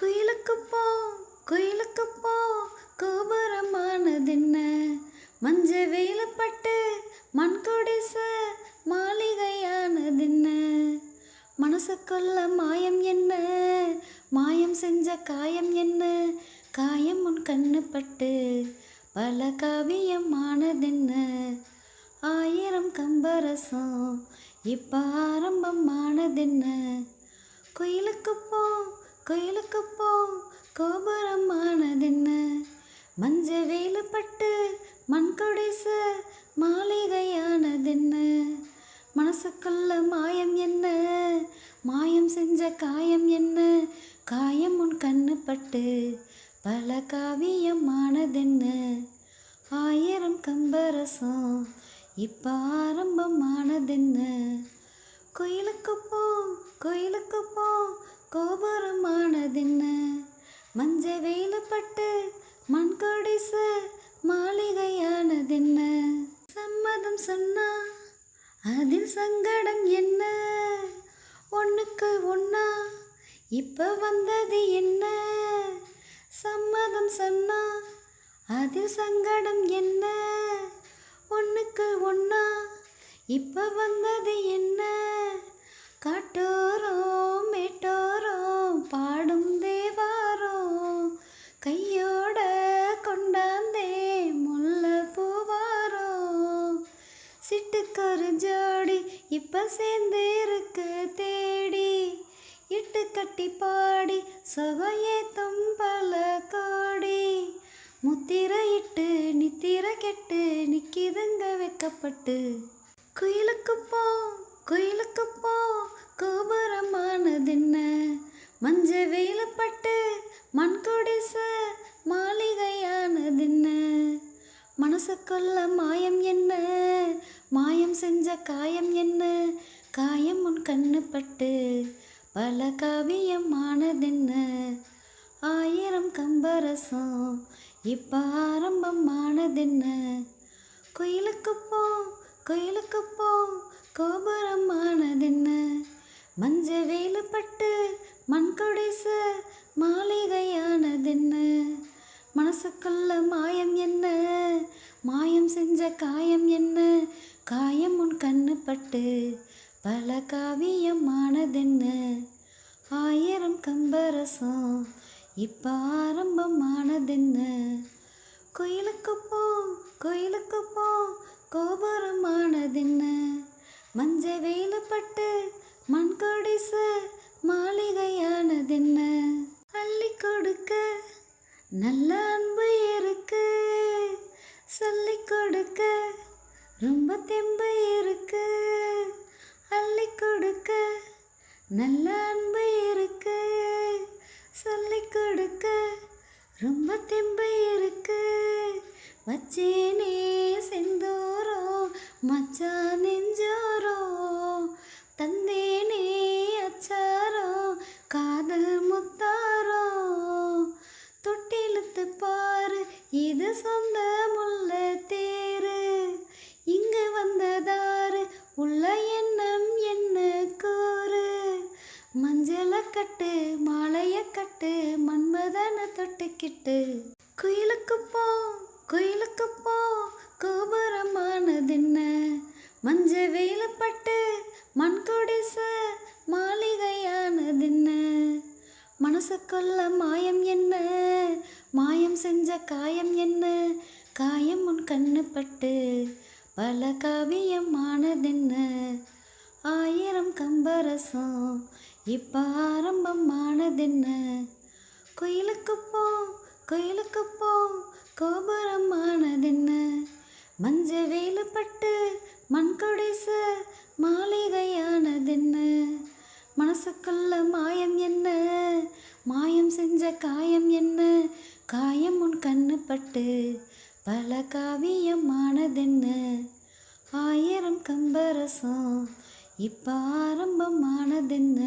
குயிலுக்கு போ குயிலுக்கு போ கோபுரமானதென்ன மஞ்ச வெயிலப்பட்டு மண் கொடிச மாளிகையானதென்ன மனசுக்குள்ள மாயம் என்ன மாயம் செஞ்ச காயம் என்ன காயம் உன் கண்ணு பட்டு பல காவியமானதென்ன ஆயிரம் கம்பரசம் இப்ப ஆரம்பமானதென்ன குயிலுக்கு போ குயிலுக்கு போ கோபுரமானதென்ன மஞ்ச வேலுப்பட்டு மண் கொடிச மாளிகையானதென்ன மனசுக்குள்ள மாயம் என்ன மாயம் செஞ்ச காயம் என்ன காயம் உன் கண்ணு பட்டு பல காவியமானதென்ன ஆயிரம் கம்பரசம் இப்ப ஆரம்பமானதென்ன குயிலுக்கு போ குயிலுக்கு போ கோபுரமானதென்ன மஞ்ச வெயிலப்பட்டு மண் கொடிச மாளிகையானதென்ன சம்மதம் சொன்னா அதில் சங்கடம் என்ன ஒண்ணுக்கு ஒன்னா இப்ப வந்தது என்ன சம்மதம் சொன்னா அதில் சங்கடம் என்ன ஒண்ணுக்கு ஒன்னா இப்ப வந்தது என்ன காட்டோரோம் மேட்டோரோம் பாடும் தேவாரோம் கையோட கொண்டாந்தே முல்லை பூவாரோம் சிட்டுக்கொரு ஜோடி இப்ப சேர்ந்து இருக்கு தேடி இட்டு கட்டி பாடி சொகையேத்தும் பல கோடி முத்திரை இட்டு நித்திர கெட்டு நிக்கிதுங்க வைக்கப்பட்டு குயிலுக்கு போ குயிலுக்கு போ கோபுரமானதென்ன மஞ்ச வெயிலப்பட்டு மண் கொடிச மாளிகையானதென்ன மனசுக்குள்ள மாயம் என்ன மாயம் செஞ்ச காயம் என்ன காயம் உன் கண்ணு பட்டு பல காவியமானதென்ன ஆயிரம் கம்பரசம் இப்ப ஆரம்பமானதென்ன குயிலுக்கு போ குயிலுக்கு போ கோபுரமானதென்ன மஞ்ச வேலுப்பட்டு மண் கொடிச மாளிகையானதென்ன மனசுக்குள்ள மாயம் என்ன மாயம் செஞ்ச காயம் என்ன காயம் உன் கண்ணு பட்டு பல காவியமானதென்ன ஆயிரம் கம்பரசம் இப்ப ஆரம்பமானதென்ன குயிலுக்கு போ குயிலுக்கு போ கோபுரமானதென்ன மஞ்ச வெயிலப்பட்டு மண் கொடிச மாளிகையானதென்ன அள்ளி கொடுக்க நல்ல அன்பு இருக்கு சொல்லி கொடுக்க ரொம்ப தெம்பு இருக்கு அள்ளி கொடுக்க நல்ல அன்பு இருக்கு சொல்லி கொடுக்க ரொம்ப தெம்பு இருக்கு வச்சேனே செந்தோரோ மச்சா நெஞ்சோரோ தந்தேனே அச்சாரோ காதல் முத்தாரோ தொட்டிலுத்து பாரு இது சொந்த முல்ல தேரு இங்கு வந்ததாரு உள்ள எண்ணம் என்ன கூறு மஞ்சள கட்டு மாலைய கட்டு மன்மதன தொட்டுக்கிட்டு குயிலுக்கு போ குயிலுக்கு போ கோபுரமானதென்ன மஞ்ச வெயிலப்பட்டு மண் கொடிச மாளிகையானதென்ன மனசுக்குள்ள மாயம் என்ன மாயம் செஞ்ச காயம் என்ன காயம் உன் கண்ணு பட்டு பல காவியமானதென்ன ஆயிரம் கம்பரசம் இப்ப ஆரம்பமானதென்ன குயிலுக்கு போ குயிலுக்கு போ கோபுரமானதென்ன மஞ்ச வேலுப்பட்டு மண் கொடிச மாளிகையானதென்ன மனசுக்குள்ள மாயம் என்ன மாயம் செஞ்ச காயம் என்ன காயம் உன் கண்ணு பட்டு பல காவியமானதென்ன ஆயிரம் கம்பரசம் இப்ப ஆரம்பமானதென்ன